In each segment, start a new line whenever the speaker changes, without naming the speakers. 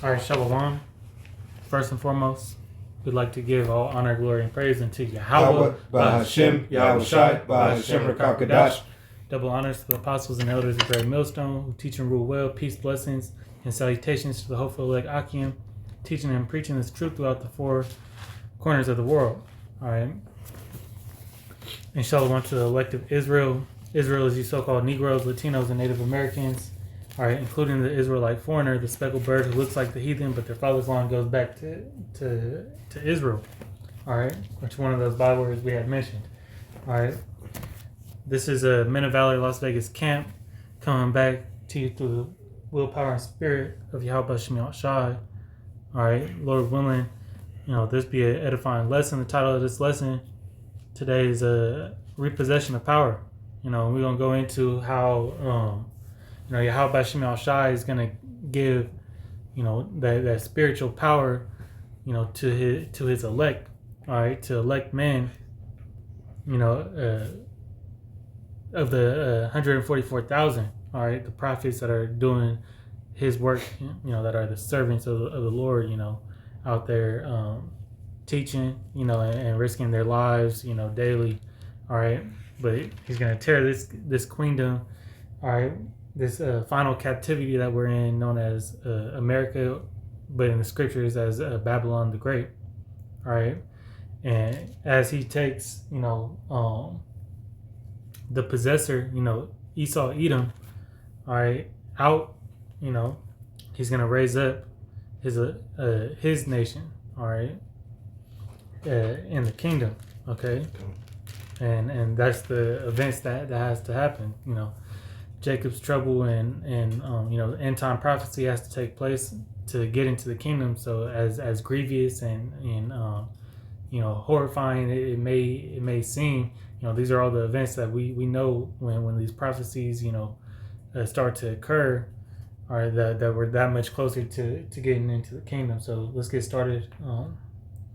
All right, Shalom. First and foremost, we'd like to give all honor, glory, and praise unto Yahweh,
Bahashem, Yahushai, Bahashem Rakakadash.
Double honors to the apostles and elders of Great Millstone, who teach and rule well, peace, blessings, and salutations to the hopeful elect Akim, teaching and preaching this truth throughout the four corners of the world. All right. And Shalom to the elective Israel. Israel is you so-called Negroes, Latinos, and Native Americans. All right, including the Israelite foreigner, the speckled bird who looks like the heathen, but their father's line goes back to Israel. All right, which one of those bywords we had mentioned. All right, this is a Men of Valor Las Vegas camp coming back to you through the willpower and spirit of Yahweh Shemiel Shai. All right, Lord willing, this be an edifying lesson. The title of this lesson today is a Repossession of Power. We're gonna go into how Yahweh Shemiel Shai is going to give, that spiritual power, to his elect, all right, to elect men, of the 144,000, all right, the prophets that are doing his work, that are the servants of the Lord, out there teaching, and risking their lives, daily, all right. But he's going to tear this queendom, all right, this final captivity that we're in, known as America, but in the scriptures as Babylon the Great. All right, and as he takes, the possessor, Esau, Edom, all right, out, he's gonna raise up his nation, all right, in the kingdom. Okay, and that's the events that has to happen, Jacob's trouble and end time prophecy has to take place to get into the kingdom. So as grievous and horrifying it may seem, these are all the events that we know when these prophecies start to occur, or that we're that much closer to getting into the kingdom. So let's get started,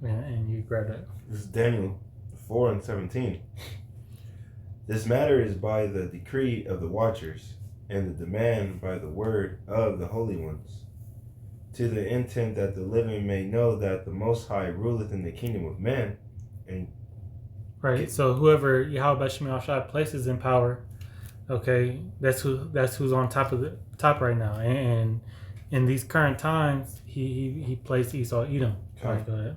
and you grab that.
This is Daniel 4:17. This matter is by the decree of the watchers, and the demand by the word of the holy ones, to the intent that the living may know that the Most High ruleth in the kingdom of men. And
right, so whoever Yahweh Shemiel Shai places in power, okay, that's who's on top right now. And in these current times, he placed Esau Edom.
Okay.
Right, go ahead.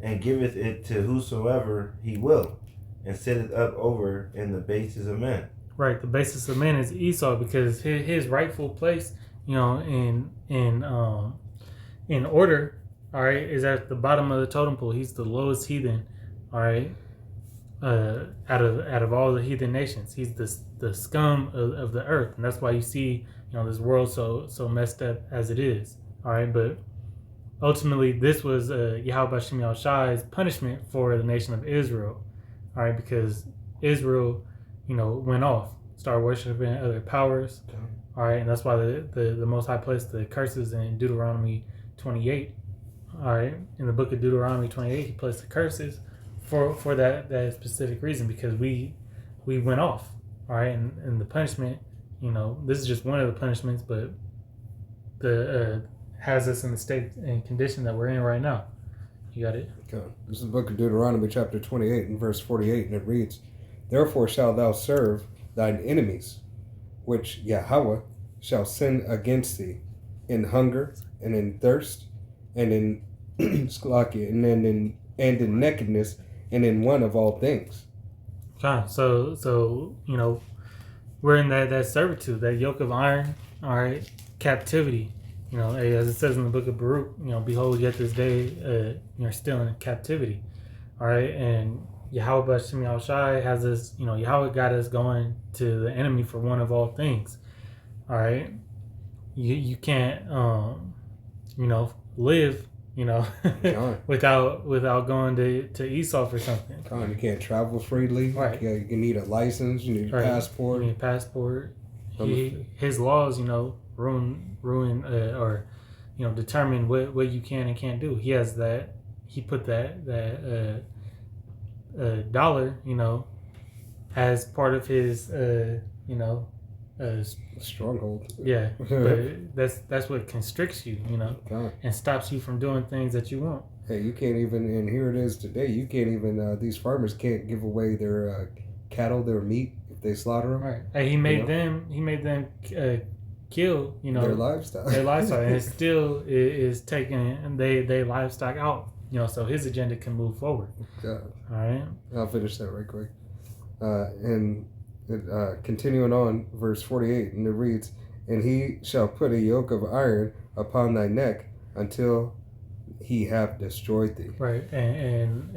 And giveth it to whosoever he will, and setteth up over in the basis of men.
Right, the basis of men is Esau, because his rightful place, in order, all right, is at the bottom of the totem pole. He's the lowest heathen, all right, out of all the heathen nations. He's the scum of the earth, and that's why you see this world so messed up as it is. All right, but ultimately this was Yahweh Shemiel Shai's punishment for the nation of Israel. All right, because Israel, went off, started worshiping other powers. Okay. All right, and that's why the Most High placed the curses in Deuteronomy 28. All right, in the book of Deuteronomy 28, he placed the curses for that specific reason, because we went off. All right, and the punishment, this is just one of the punishments, but the has us in the state and condition that we're in right now. You got it?
Okay. This is the book of Deuteronomy chapter 28 and verse 48, and it reads, Therefore shalt thou serve thine enemies, which Yahweh shall send against thee, in hunger, and in thirst, and in and in nakedness, and in want of all things.
Okay, so we're in that servitude, that yoke of iron, all right, captivity. As it says in the book of Baruch, behold, yet this day you're still in captivity. All right, and Yahweh Shemiel Shai has us, Yahweh got us going to the enemy for one of all things. All right, you can't live without going to Esau for something.
You can't travel freely.
Right.
You need a license. You need a passport.
You need a passport. His laws, ruin or determine what you can and can't do. He has that. He put that dollar, as part of his
stronghold.
Yeah, but that's what constricts you,
God.
and stops you from doing things that you want.
Hey, you can't even, and here it is today. You can't even. These farmers can't give away their cattle, their meat if they slaughter them.
Right. Hey, he made them kill,
their livestock.
Their livestock, and it still is taking they livestock out. So his agenda can move forward.
God.
All right.
I'll finish that right quick. And continuing on, verse 48, and it reads, "And he shall put a yoke of iron upon thy neck until he have destroyed thee."
Right, and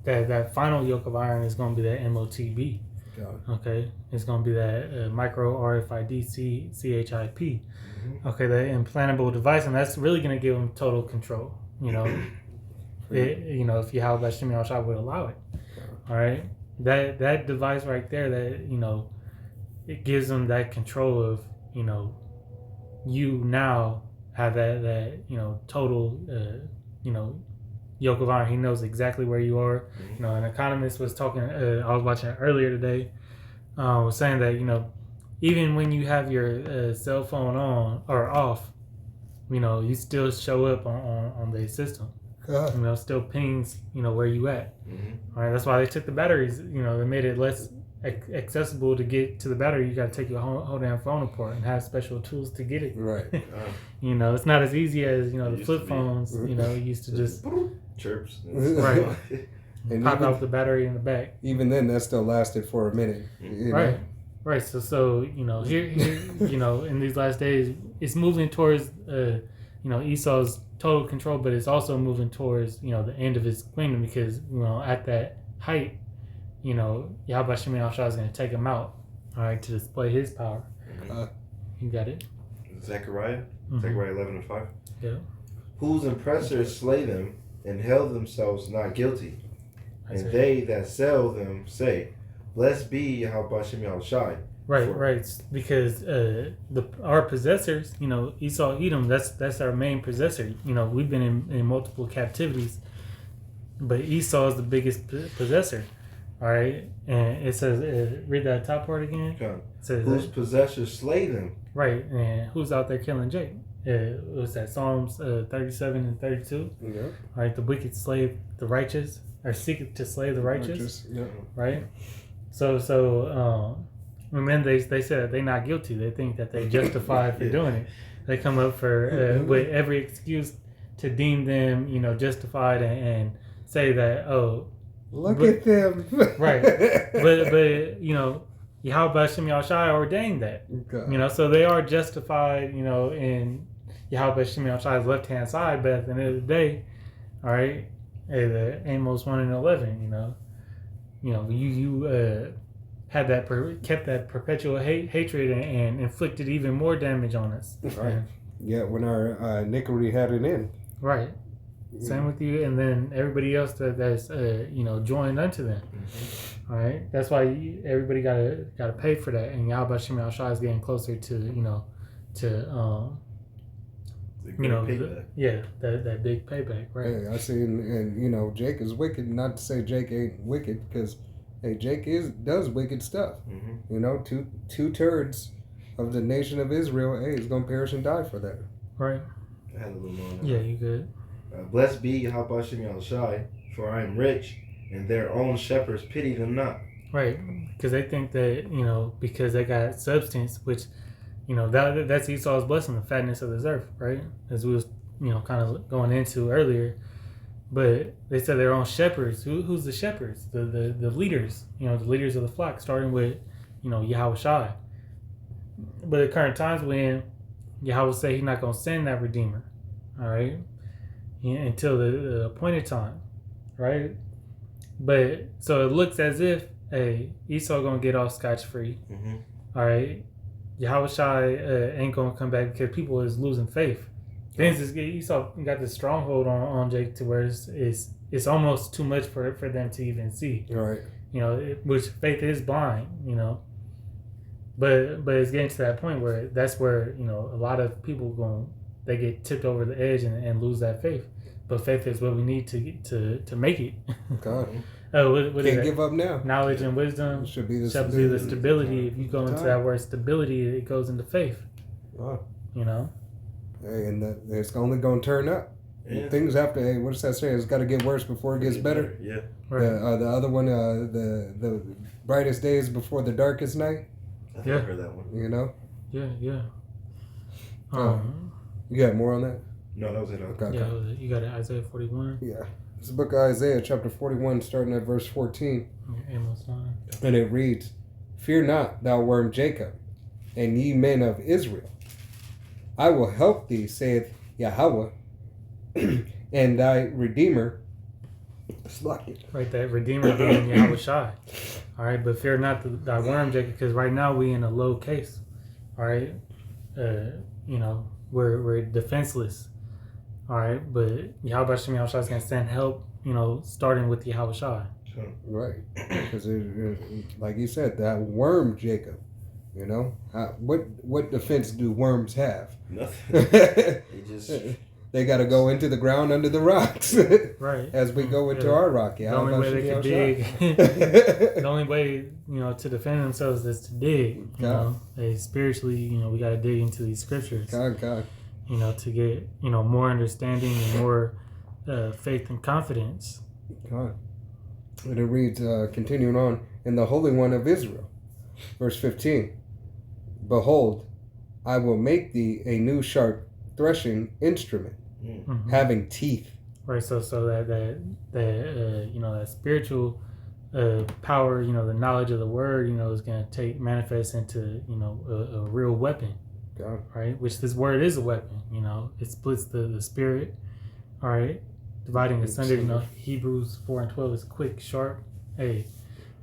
that final yoke of iron is going to be that MOTB.
God.
Okay, it's going to be that micro RFID CHIP.
Mm-hmm.
Okay, that implantable device, and that's really going to give them total control. If Yahweh Shem Yahushua would allow it. All right, that device right there, that it gives them that control of you now have that total yoke of iron. He knows exactly where you are. An economist was talking. I was watching it earlier today. Was saying that even when you have your cell phone on or off, you still show up on the system. Still pings where you at. All right, that's why they took the batteries. They made it less accessible to get to the battery. You got to take your whole damn phone apart and have special tools to get it.
Right.
It's not as easy as the flip phones. Used to just
chirps.
Right.
And
pop out the battery in the back.
Even then, that still lasted for a minute.
Right. Right. So here in these last days, it's moving towards Esau's total control, but it's also moving towards the end of his kingdom, because at that height, Yahweh Shem Yahushua is going to take him out, all right, to display his power. You got it.
Zechariah,
Mm-hmm.
Zechariah 11:5.
Yeah.
Whose oppressors slay them and held themselves not guilty,
That's
and
it.
they that sell them say, "Blessed be Yahweh Shem Yahushua."
Right, because our possessors, Esau, Edom, that's our main possessor. We've been in multiple captivities, but Esau is the biggest possessor. All right, and it says, read that top part again.
Okay.
It says,
Whose possessors slay them.
right, and who's out there killing Jake? What's that? Psalms 37 and 32.
Yeah.
All right, the wicked slay the righteous, or seek to slay the righteous.
Yeah.
Right. And then they said that they're not guilty. They think that they're justified for doing it. They come up for with every excuse to deem them, justified and say that,
Look at them.
right. But Yahweh Shem Yahushua ordained that.
Okay.
So they are justified, in Yahweh Shem Yahushua's left hand side. But at the end of the day, all right, the Amos 1:11, you had kept that perpetual hatred and inflicted even more damage on us.
Right. Yeah, when our iniquity had an end.
Right. Same with you, and then everybody else that's joined unto them.
Mm-hmm.
All right. That's why everybody gotta pay for that, and Yahweh Shem Yahushua is getting closer to that big payback. Right.
Hey, I see, and Jake is wicked. Not to say Jake ain't wicked, because Jake does wicked stuff.
Mm-hmm.
Two-thirds of the nation of Israel, is gonna perish and die for that.
Right.
I had a little more on that.
Yeah, you good.
Blessed be Yahweh Shem Yahushua, for I am rich, and their own shepherds pity them not.
Right, because they think that because they got substance, which that's Esau's blessing, the fatness of this earth, right? As we was kind of going into earlier. But they said their own shepherds. Who's the shepherds? The leaders. The leaders of the flock, starting with Yahweh Shai. But at current times, when Yahweh say He's not going to send that redeemer, all right, until the appointed time, right? But so it looks as if Esau gonna get off scotch free.
Mm-hmm.
All right, Yahweh Shai ain't gonna come back because people is losing faith. Then Esau got this stronghold on Jake to where it's almost too much for them to even see.
Right.
Which faith is blind. But it's getting to that point where that's where a lot of people they get tipped over the edge and lose that faith. But faith is what we need to make it.
God.
Oh, what is
Can't
that?
give up now.
Knowledge and wisdom
Should be the
shall be the stability. If you go into that word stability, it goes into faith.
Oh.
You know?
Hey, and it's only going to turn up.
Yeah.
Things have to. Hey, what does that say? It's got to get worse before it gets better.
Yeah.
Right.
The other one, the brightest days before the darkest night.
I think I heard that one.
You know.
Yeah.
You got more on that?
No, that was it.
Okay.
Yeah, you got it, Isaiah 41.
Yeah. It's the book of Isaiah, chapter 41, starting at verse 14.
Amos 9.
And it reads, "Fear not, thou worm Jacob, and ye men of Israel. I will help thee, saith Yahweh, and thy Redeemer."
Right, that Redeemer being Yahweh Shai. All right, but fear not thy worm, Jacob, because right now we in a low case. All right, you know, we're defenseless. All right, but Yahweh Shem Yahweh is going to send help, you know, starting with Yahweh Shai.
Right, because like you said, that worm Jacob, you know, what defense do worms have?
Nothing. They just
they got to go into the ground under the rocks,
right?
As we go into our rock.
The only way they can dig, the only way, you know, to defend themselves is to dig. You know, spiritually, you know, we got to dig into these scriptures.
God.
You know, to get, you know, more understanding and more faith and confidence.
God. And it reads, continuing on, "In the Holy One of Israel," verse 15, "Behold, I will make thee a new sharp threshing instrument, having teeth."
Right, so that you know, that spiritual power, you know, the knowledge of the word, you know, is going to manifest into, you know, a real weapon.
God.
Right, which this word is a weapon. You know, it splits the spirit. All right, dividing asunder. You know, Hebrews 4:12 is quick, sharp. Hey,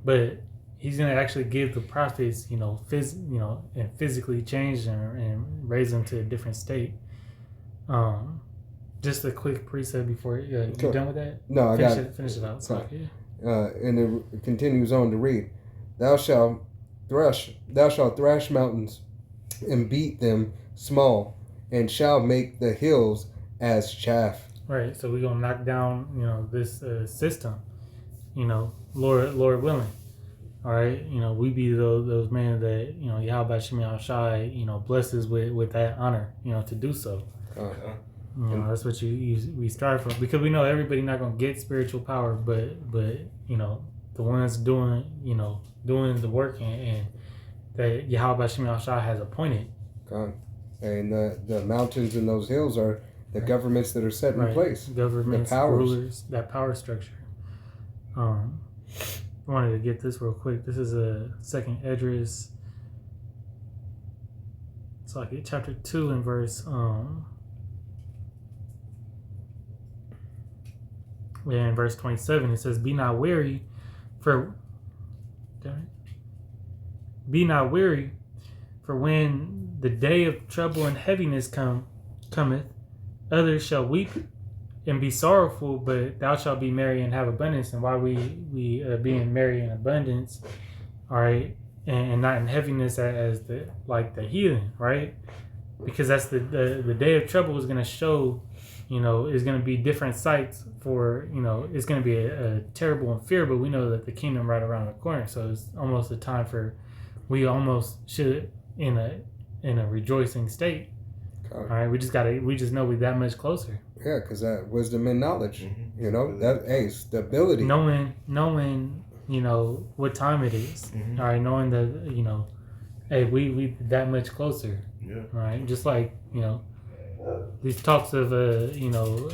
but he's gonna actually give the prophets, you know, and physically change them and raise them to a different state. Just a quick precept before you done with that.
No, I got it.
Finish it out. So,
and it continues on to read, Thou shalt thrash mountains, and beat them small, and shall make the hills as chaff."
Right, so we're gonna knock down, you know, this system, you know, Lord willing. All right, you know, we be those men that, you know, Yahweh Shem Shai, you know, blesses with that honor, you know, to do so. You know, that's what we strive for, because we know everybody not gonna get spiritual power, but you know, the ones doing the work and that Yahweh Shem Shai has appointed.
God. And the mountains and those hills are the governments that are set in place.
Governments,
the powers.
rulers, that power structure. I wanted to get this real quick. This is a second Esdras. It's like chapter 2 and verse in verse 27. It says, Be not weary, for when the day of trouble and heaviness cometh, others shall weep and be sorrowful, but thou shalt be merry and have abundance. And why we being merry in abundance, all right, and not in heaviness as the heathen, right? Because that's the day of trouble is going to show, you know, is going to be different sights for, you know, it's going to be a terrible and fear, but we know that the kingdom right around the corner. So it's almost a time for, we almost should in a rejoicing state. All right, we just know we're that much closer.
Yeah, because that wisdom and knowledge, you know, that stability.
Knowing, you know, what time it is. All right, knowing that, you know, hey, we that much closer.
Yeah.
All right, just like, you know, these talks of you know,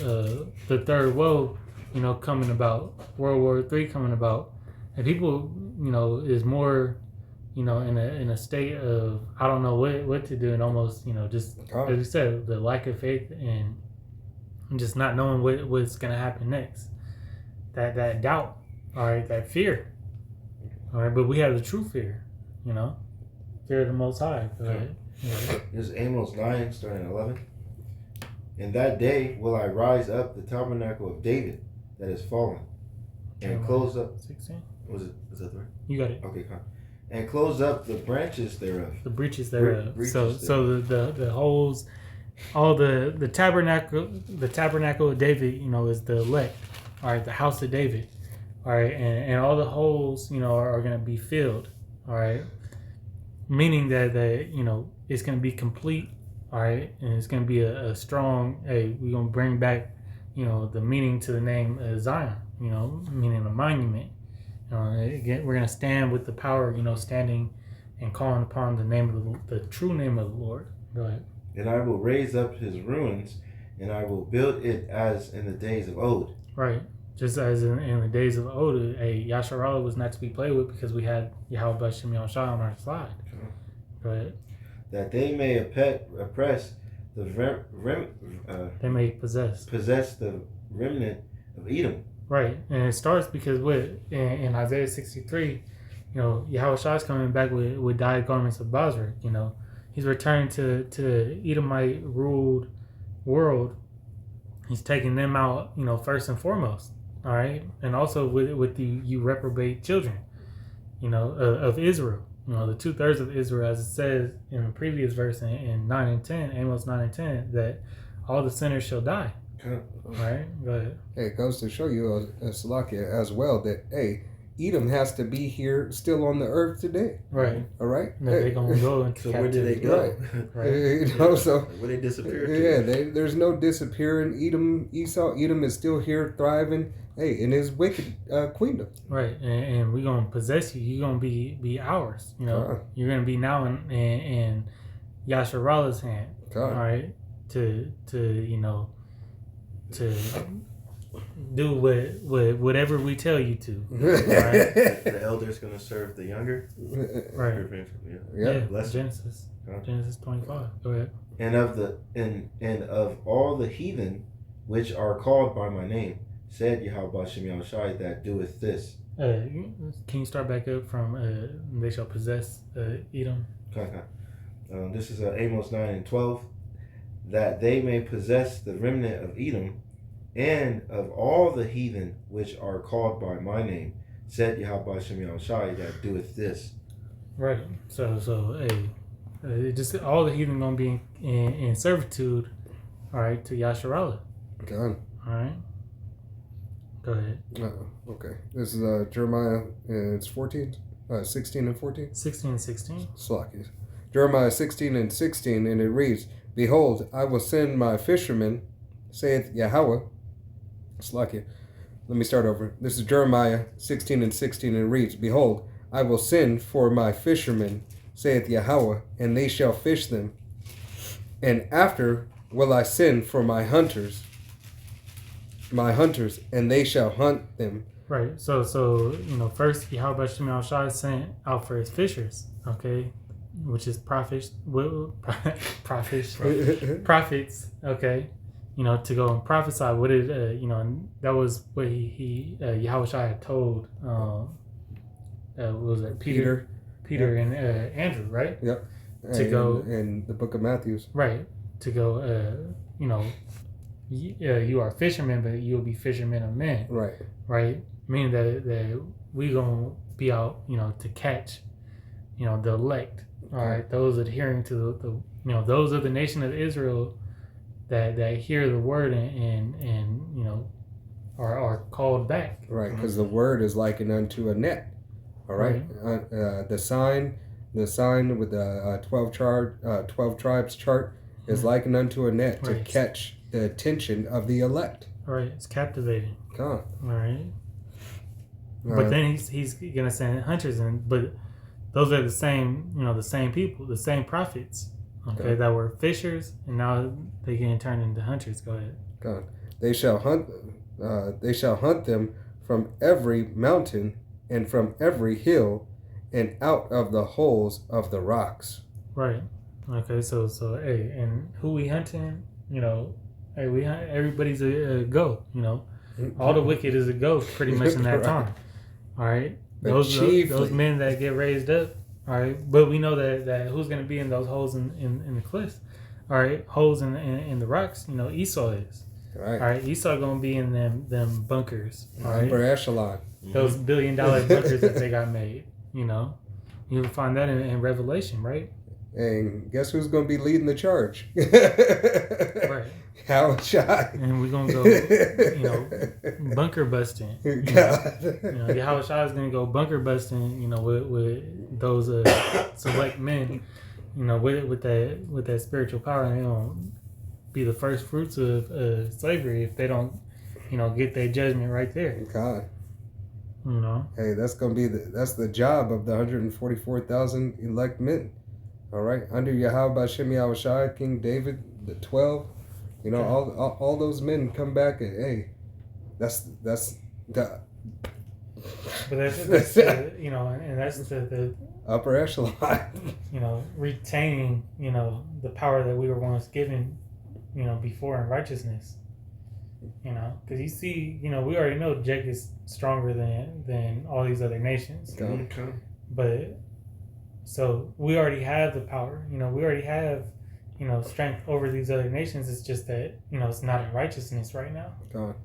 the third woe, you know, coming about, World War III coming about, and people, you know, is more, you know, in a state of, I don't know what to do, and almost, you know, just as you said, the lack of faith and just not knowing what's gonna happen next. That doubt, all right, that fear, all right. But we have the true fear, you know, fear of the Most High. Right? Yeah.
This is Amos 9, starting at 11. "In that day will I rise up the tabernacle of David that is fallen, and close up."
16.
Is that right?
You got it.
Okay, fine. "And close up the branches thereof."
The breaches thereof.
Breaches
so the holes, all the tabernacle of David, you know, is the elect. All right, the house of David. all right, and all the holes, are going to be filled, all right, meaning that it's going to be complete, all right, and it's going to be a strong. Hey, we're going to bring back, the meaning to the name Zion, meaning a monument. Again, we're going to stand with the power, standing and calling upon the name of the true name of the Lord. Go ahead.
And I will raise up his ruins, and I will build it as in the days of old.
Right. Just as in the days of old, Yasharallah was not to be played with because we had Yahweh Bashem Yahushua on our side. Go ahead.
That they may oppress the
they may possess
the remnant of Edom.
Right. And it starts because in Isaiah 63, Yahushua is coming back with dyed garments of Basra. He's returning to Edomite ruled world. He's taking them out, first and foremost. All right, and also with you reprobate children, of Israel. The 2/3 of Israel, as it says in the previous verse in 9 and 10, Amos 9 and 10, that all the sinners shall die. All right, go ahead.
Hey, it goes to show you, Salakia, as well, that Edom has to be here still on the earth today.
Right.
All right.
That they're gonna go into
so where did they go?
Right. So
where they disappeared?
There's no disappearing. Edom is still here, thriving. Hey, in his wicked queendom.
Right, and we're gonna possess you. You're gonna be ours. You're gonna be now in Yasharallah's hand. All right, to do whatever we tell you to. Right?
The elder's gonna serve the younger.
Right.
Yeah.
Genesis 25. Go ahead.
And of all the heathen which are called by my name, said Yahweh Bashem Yahushai, that doeth this.
Can you start back up from they shall possess Edom?
This is Amos 9 and 12. That they may possess the remnant of Edom, and of all the heathen which are called by my name, said Yahweh Bashem Yahushai, that doeth this.
Right. So just all the heathen gonna be in servitude. All right, to Yasharallah.
God.
All right. Go ahead.
Okay. This is Jeremiah. It's 16 and 14.
16 and 16.
Slakies. Jeremiah 16 and 16, and it reads, "Behold, I will send my fishermen, saith Yahweh." Slakia. Let me start over. This is Jeremiah 16 and 16, and it reads, "Behold, I will send for my fishermen, saith Yahweh, and they shall fish them. And after will I send for my hunters, and they shall hunt them."
Right. So first Yahweh Bashem Yahushua sent out for his fishers, okay, which is prophets, okay, to go and prophesy. What did that was what he Yahushua had told what was it, Peter and Andrew, right?
Yep.
To go
in the book of Matthew.
Right. To go you are fishermen, but you'll be fishermen of men.
Right.
Right? Meaning that we gonna be out, to catch, the elect. All right, those adhering to the those of the nation of Israel that hear the word and are called back.
Right, because the word is likened unto a net. All right, the sign with the 12 tribes chart is likened unto a net to catch the attention of the elect.
All right, it's captivating.
God.
All right. But then he's gonna send hunters in, but those are the same, the same people, the same prophets, okay, that were fishers, and now they getting turned into hunters. Go ahead.
God. They shall hunt them from every mountain and from every hill, and out of the holes of the rocks.
Right. Okay. So hey, and who we hunting? Hey, we hunt. Everybody's a go. All the wicked is a go, pretty much in that time. All right. Those men that get raised up, all right. But we know that who's going to be in those holes in the cliffs, all right, holes in the rocks. Esau is.
Right.
All right. Esau going to be in them bunkers. All right.
Upper echelon.
Those $1 billion bunkers that they got made. You can find that in Revelation, right?
And guess who's going to be leading the charge?
Right.
Howard Shai.
And we're gonna go, bunker busting.
God.
Howard Shai is gonna go bunker busting. With those select men. With that spiritual power, and they're gonna be the first fruits of slavery if they don't, get their judgment right there.
God.
Hey,
that's gonna be that's the job of the 144,000 elect men. All right, under Yahweh Shem Shai, King David, the 12. All those men come back and hey, that's the.
But that's and that's the
upper echelon.
Retaining the power that we were once given, before in righteousness. Because you see, we already know Jacob is stronger than all these other nations.
Okay.
But so we already have the power. We already have strength over these other nations. It's just that it's not in righteousness right now.
God.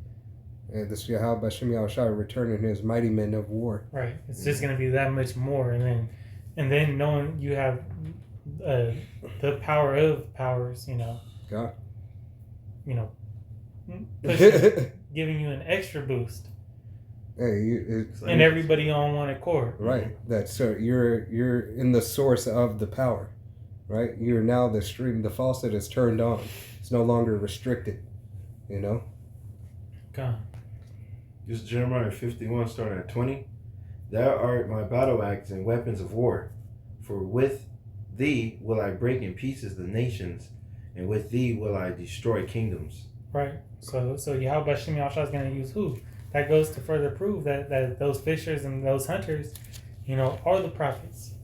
And this Yahweh Shem Shai returning his mighty men of war.
Right. It's just going to be that much more, and then knowing you have the power of powers.
God.
Giving you an extra boost.
Hey,
and everybody on one accord.
Right. That's you're in the source of the power. Right? You're now the stream. The faucet is turned on. It's no longer restricted.
God.
This is Jeremiah 51, starting at 20. Thou art my battle axe and weapons of war. For with thee will I break in pieces the nations, and with thee will I destroy kingdoms.
Right. So Yahweh Shem Shai is going to use who? That goes to further prove that those fishers and those hunters, are the prophets.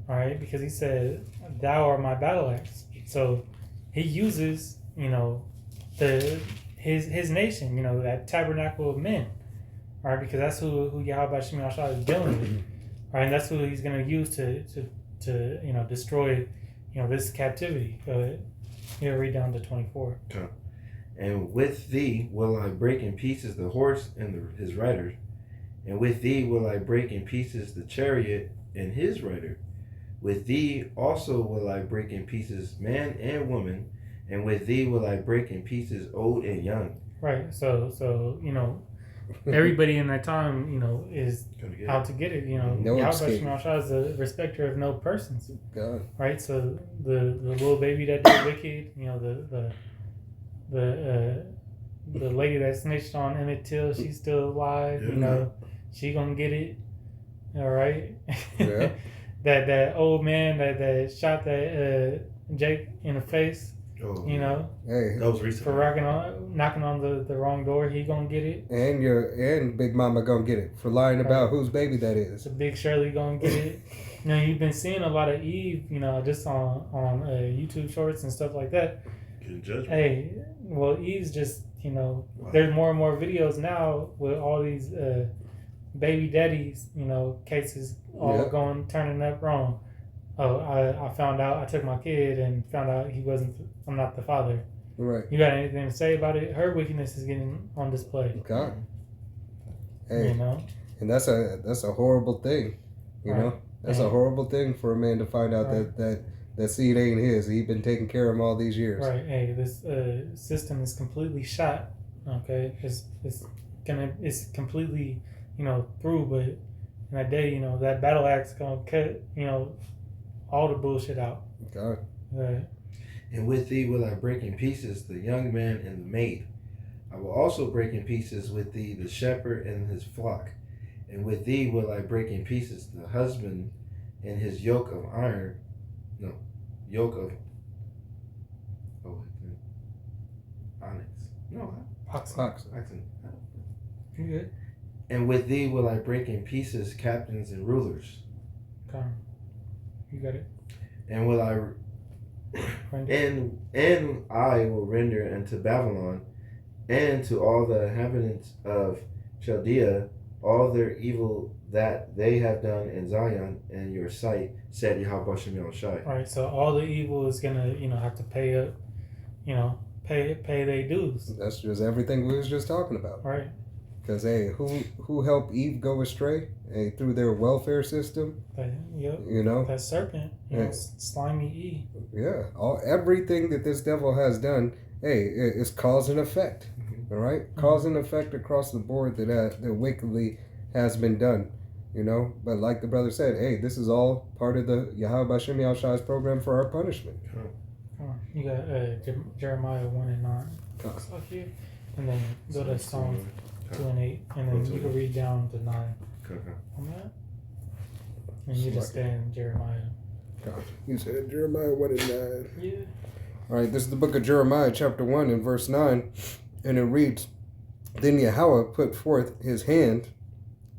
All right, because he said, "Thou art my battle axe." So he uses, his nation, that tabernacle of men. All right, because that's who Yahweh Shem Shai is dealing with. All right, and that's who he's going to use to destroy, this captivity. Go ahead. Read down to 24.
Okay. And with thee will I break in pieces the horse and his rider, and with thee will I break in pieces the chariot and his rider. With thee also will I break in pieces man and woman, and with thee will I break in pieces old and young.
Right. So everybody in that time, is out to get it. Yahweh Shem Shai is a respecter of no persons.
God.
Right. So the little baby that did wicked, the lady that snitched on Emmett Till, she's still alive. She gonna get it. All right.
Yeah.
that old man that shot that Jake in the face.
Oh,
hey,
that was recent.
For knocking on the wrong door, he gonna get it.
And Big Mama gonna get it for lying about whose baby that is.
So Big Shirley gonna get it. You've been seeing a lot of Eve, just on YouTube shorts and stuff like that.
Getting judgment.
Hey, well, Eve's just wow. There's more and more videos now with all these baby daddies, cases all turning up wrong. Oh, I found out, I took my kid and found out I'm not the father.
Right.
You got anything to say about it? Her wickedness is getting on display.
God. Hey. And that's a horrible thing. That's a horrible thing for a man to find out that seed ain't his. He's been taking care of him all these years.
Right. Hey, this system is completely shot. Okay. It's completely, through, but in that day, that battle axe gonna cut, all the bullshit out.
God.
Right.
And with thee will I break in pieces the young man and the maid. I will also break in pieces with thee the shepherd and his flock. And with thee will I break in pieces the husband and his yoke of iron. No, yoke of onyx. No, oxen.
You good?
And with thee will I break in pieces captains and rulers.
Okay. You got it.
And will I and I will render unto Babylon and to all the inhabitants of Chaldea all their evil that they have done in Zion in your sight, said Yahweh Shem Shai.
Right, so all the evil is gonna, have to pay up, pay their dues.
That's just everything we was just talking about.
Right.
Because hey, who helped Eve go astray? Hey, through their welfare system.
Yep.
You know,
That serpent, slimy Eve.
Yeah, everything that this devil has done, hey, it's cause and effect. All right, cause and effect across the board that wickedly has been done. You know, but like the brother said, hey, this is all part of the Yahweh Bashem Yahushai's program for our punishment.
You got Jeremiah 1:9. Stop here, and then go to Psalms 2:8, and then you can read down to 9. On that, and you just stay in Jeremiah.
You said Jeremiah 1:9.
Yeah.
All right, this is the book of Jeremiah, chapter 1, and verse 9, and it reads, "Then Yahweh put forth his hand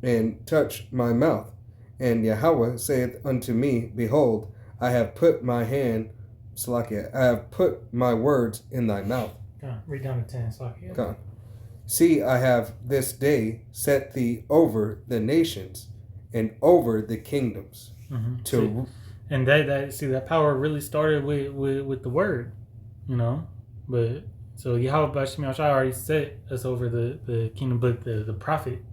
and touched my mouth, and Yahweh saith unto me, Behold, I have put my hand, Slakia, I have put my words in thy mouth."
Read down to 10, Slakia.
Come. "See, I have this day set thee over the nations and over the kingdoms."
Mm-hmm. And that power really started with the word, you know. But so Yahweh Bashem Yahushai already set us over the kingdom, but the prophet,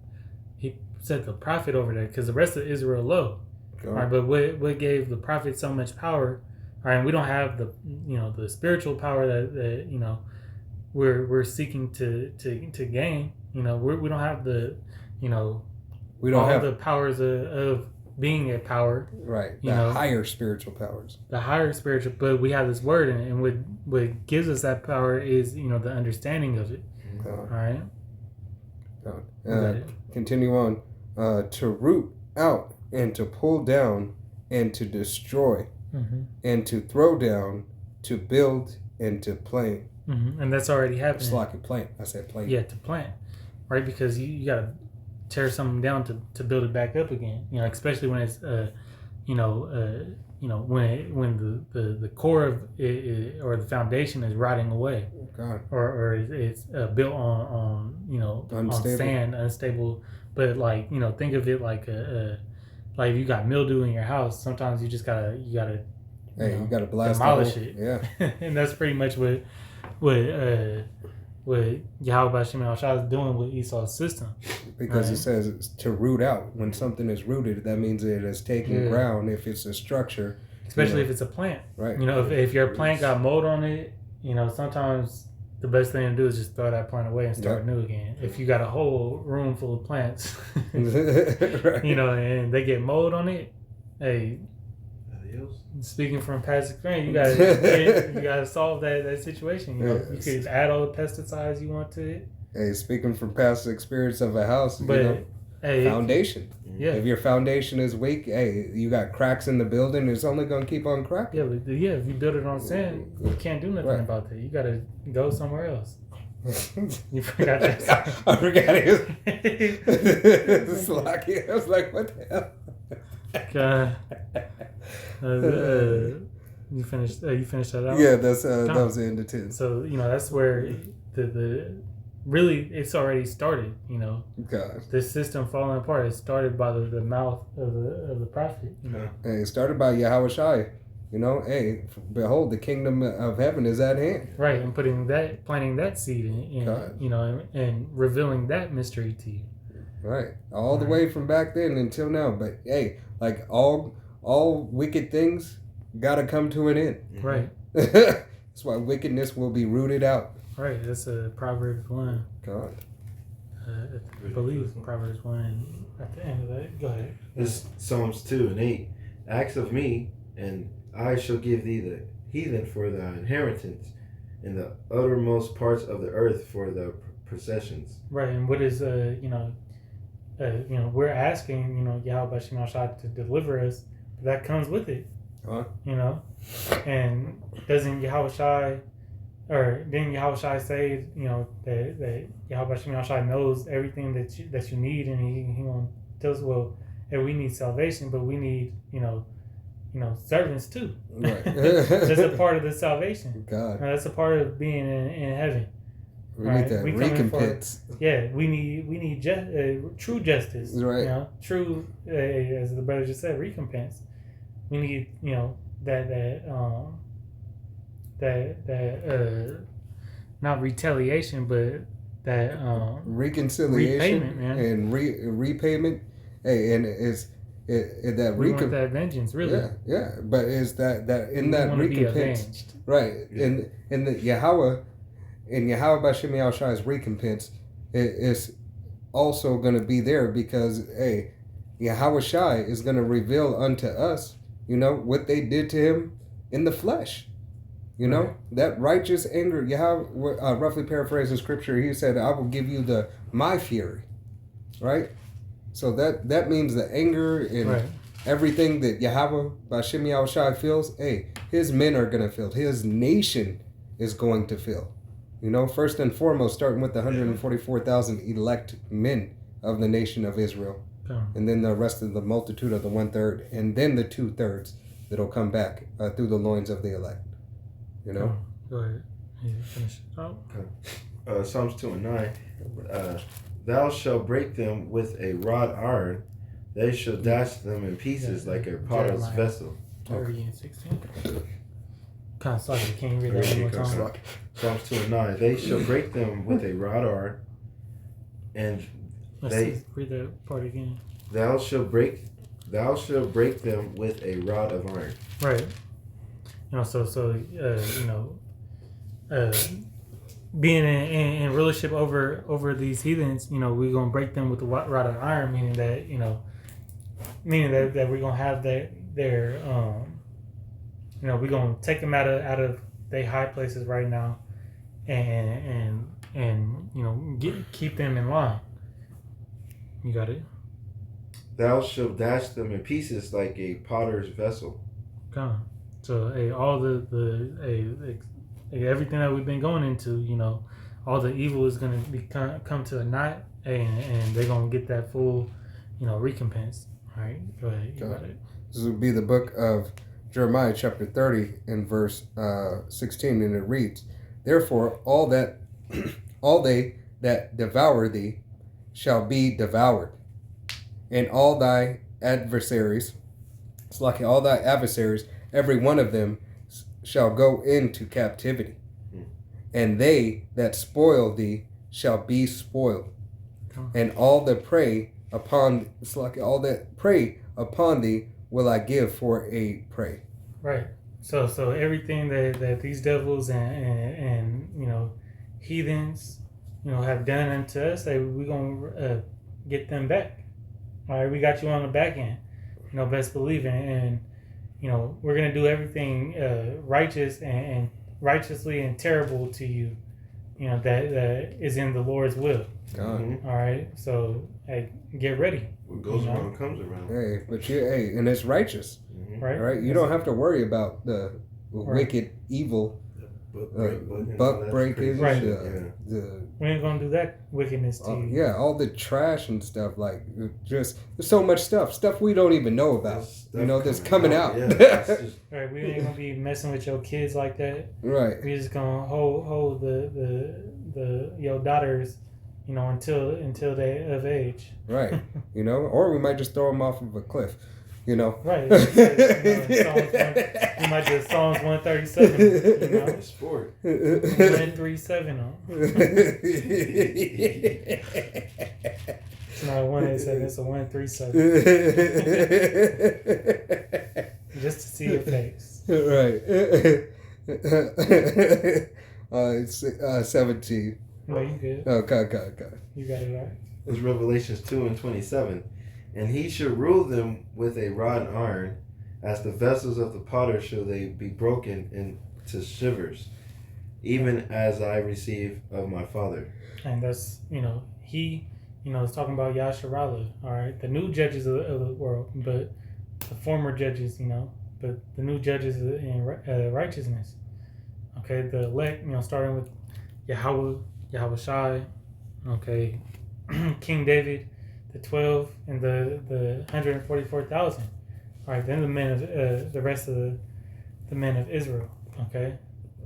he set the prophet over there because the rest of Israel low. All right, but what gave the prophet so much power? All right, and we don't have the spiritual power that we're seeking to gain. You know, we don't have the we don't have the powers of being a power,
right? The higher spiritual powers,
but we have this word, and what gives us that power is the understanding of it. All right.
Continue on. To root out and to pull down and to destroy, and to throw down, to build and to plant.
And that's already happening.
It's like a plant. I said plant.
Yeah, to plant, right? Because you gotta tear something down to build it back up again. Especially when it's when the core of it, or the foundation is rotting away, or it's built on on sand, unstable. But think of it like like if you got mildew in your house, sometimes you gotta
you gotta blast
demolish it.
Yeah,
and that's pretty much what Yahweh Bashem Yahushua is doing with Esau's system.
Because it says it's to root out. When something is rooted, that means it is taking ground. If it's a structure,
especially if it's a plant,
right?
If your plant got mold on it, sometimes the best thing to do is just throw that plant away and start new again. If you got a whole room full of plants,
right.
And they get mold on it, hey. Speaking from past experience, you gotta solve that situation. You could add all the pesticides you want to it.
Hey, speaking from past experience of a house,
but
foundation.
Yeah.
If your foundation is weak, hey, you got cracks in the building. It's only gonna keep on cracking.
Yeah, but if you build it on sand, you can't do nothing about that. You gotta go somewhere else. You forgot that.
I forgot it. It's like, I was like, what the hell?
You finished that out?
Yeah, that was the end of 10.
So that's where the really it's already started.
God,
this system falling apart. It started by the mouth of the prophet.
Hey, it started by Yahweh Shai. Hey, behold, the kingdom of heaven is at hand.
Right, and planting that seed in and revealing that mystery to you.
Right, all the way from back then until now. But hey, like all wicked things gotta come to an end.
Right.
That's why wickedness will be rooted out.
Right. That's Proverbs 1.
God.
I believe Proverbs 1 at the end of that. Go ahead.
This is Psalms 2:8. Ask of me, and I shall give thee the heathen for thy inheritance, and the uttermost parts of the earth for the possessions.
Right. And what is we're asking Yahweh Bashem Yahushua to deliver us, but that comes with it. And doesn't Yahushua didn't Yahushua say that Yahweh Bashem Yahushua knows everything that you need, and he gonna tell us, hey, we need salvation, but we need servants too.
Right.
That's a part of the salvation.
God.
That's a part of being in heaven.
We need that recompense.
We need true justice.
Right.
True, as the brother just said, recompense. We need that not retaliation, but that
reconciliation
repayment, man.
and repayment. Hey, and that
we want that vengeance, really.
Yeah. But is that in
we
that
want to be
recompense,
avenged.
right?
Yeah.
In the Yahweh, in Yahweh B'Shem Yahushai's recompense, it is also going to be there because hey, Yahweh Shai is going to reveal unto us, what they did to him in the flesh. That righteous anger. Yahweh, roughly paraphrasing scripture, he said, "I will give you my fury," right? So that means the anger and everything that Yahweh B'Shem Yahushai feels. Hey, his men are going to feel. His nation is going to feel. First and foremost, starting with the 144,000 elect men of the nation of Israel, and then the rest of the multitude of the 1/3, and then the 2/3 that'll come back through the loins of the elect.
Go ahead. You finish it out.
Psalms 2 and 9. Thou shalt break them with a rod iron. They shall dash them in pieces like a potter's
Jeremiah
vessel.
30 and 16. Kind of sorry, can you read that one more time?
Psalms 2 and 9. They shall break them with a rod iron, and
read that part again.
Thou shalt break them with a rod of iron.
Right. Being in relationship over these heathens, we're gonna break them with the rod of iron, meaning that we're gonna have their we're gonna take them out of their high places right now, and keep them in line. You got it.
Thou shalt dash them in pieces like a potter's vessel.
Come. So all everything that we've been going into, all the evil is going to come to a knot, and they're going to get that full, recompense. All right, go ahead. You got it.
This would be the book of Jeremiah, chapter 30, and verse 16, and it reads, "Therefore, all they that devour thee shall be devoured, and all thy adversaries, every one of them shall go into captivity, and they that spoil thee shall be spoiled, and all that prey upon thee will I give for a prey."
Right. So everything that these devils and heathens have done unto us, we're gonna get them back. All right, we got you on the back end. Best believe it, and we're gonna do everything righteous and righteously and terrible to you, that is in the Lord's will.
Mm-hmm.
All right, so get ready.
What goes around comes around.
Hey, but and it's righteous,
right?
Right? You don't have to worry about the wicked, evil, buck breaking.
Right. We ain't gonna do that wickedness to you.
Yeah, all the trash and stuff. Like, just there's so much stuff we don't even know about. That's coming out.
Yeah,
right. We ain't gonna be messing with your kids like that.
Right.
We just gonna hold the your daughters, until they of age.
Right. Or we might just throw them off of a cliff.
Right. You might do Psalms 137.
Sport.
137 on. It's not a 187. It's a 137. Just to see your face.
Right. It's 17.
No, you good.
Okay.
You got it right.
It's Revelations 2 and 27. And he shall rule them with a rod and iron, as the vessels of the potter shall they be broken into shivers, even as I receive of my Father.
And that's, he, is talking about Yasharallah, all right? The new judges of the world, but the former judges, but the new judges in righteousness. Okay, the elect, starting with Yahweh Shai, okay, King David, the 12 and the 144,000. All right, then the rest of the men of Israel. Okay,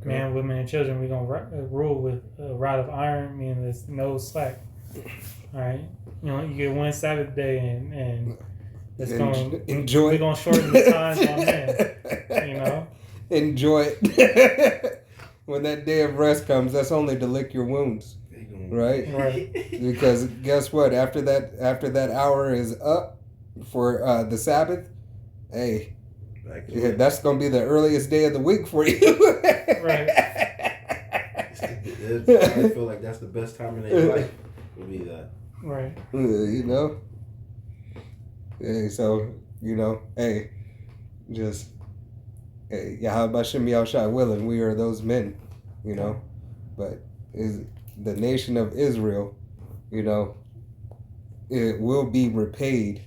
man, women, and children. We're gonna rule with a rod of iron, meaning there's no slack. All right, you get one Sabbath day, and it's gonna
enjoy.
We're gonna shorten the times on men.
Enjoy it. When that day of rest comes, that's only to lick your wounds. right?
Right.
Because guess what? After that hour is up for the Sabbath, hey,
Back to
yeah,
it.
that's gonna be the earliest day of the week for you.
Right.
I feel like that's the best time in their life. Would be that.
Right.
You know. Hey, so hey, just hey, Yahweh Shem Yahushua willing, we are those men, But is the nation of Israel, it will be repaid,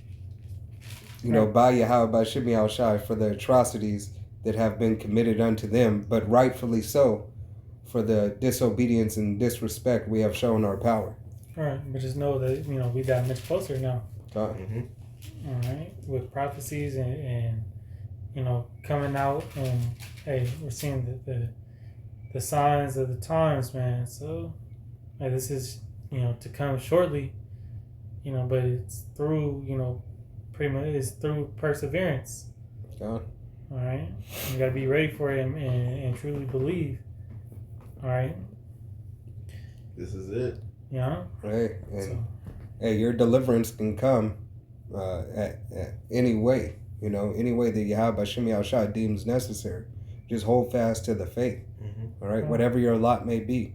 by Yahweh Shem Yahushua for the atrocities that have been committed unto them, but rightfully so, for the disobedience and disrespect we have shown our power.
Right. But just know that we got much closer now.
Mm-hmm.
All right, with prophecies and coming out, and hey, we're seeing the signs of the times, man. So hey, this is to come shortly, but it's through pretty much it's through perseverance.
God.
All right, you got to be ready for it and truly believe. All right.
This is it.
Yeah.
Right, and
So,
hey, your deliverance can come at any way, any way that Yahweh Shem Yahushua deems necessary. Just hold fast to the faith, all right, whatever your lot may be,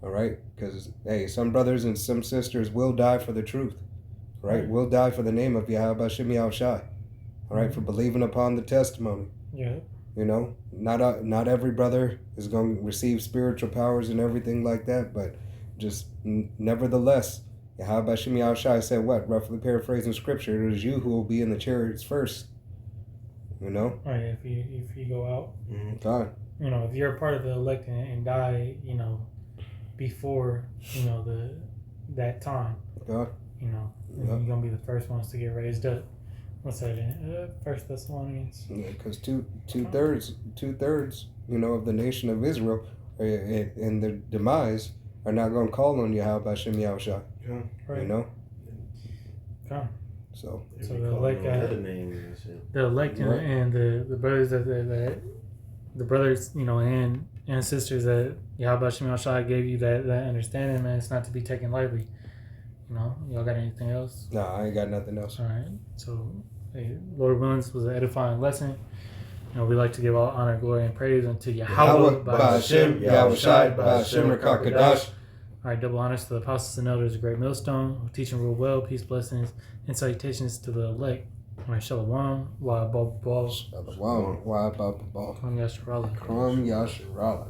all right, because, hey, some brothers and some sisters will die for the truth, right, will die for the name of Yahweh Shem Yahushua, all right, for believing upon the testimony.
yeah.
Not every brother is going to receive spiritual powers and everything like that, but just nevertheless, Yahweh Shem Yahushua said what? Roughly paraphrasing scripture, it is you who will be in the chariots first.
Right. If you go out,
God.
if you're a part of the elect and die, before that time,
God.
you're gonna be the first ones to get raised up. What's that in First Thessalonians?
Yeah, because two thirds, of the nation of Israel, and their demise, are not going to call on Yahweh Shem Yahushua.
Yeah.
Right. Come.
So
So the elect, the elect and the brothers that the brothers, and sisters that Yahweh Shem Yahushua gave you that understanding, man, it's not to be taken lightly. Y'all got anything else?
no, I ain't got nothing else.
All right. So, hey, Lord willing, this was an edifying lesson. We like to give all honor, glory, and praise unto Yahweh,
Ba'ashem, Yahushai, Ba'ashem, Rakakadash.
All right, double honors to the apostles and elders, a great millstone, who teach and rule well, peace, blessings, and salutations to the elect. All right, Shalom, Wa Ba Ba,
Shalom, Wa Ba Ba Ba.
Kwam Yasharallah.
Kwam Yasharallah.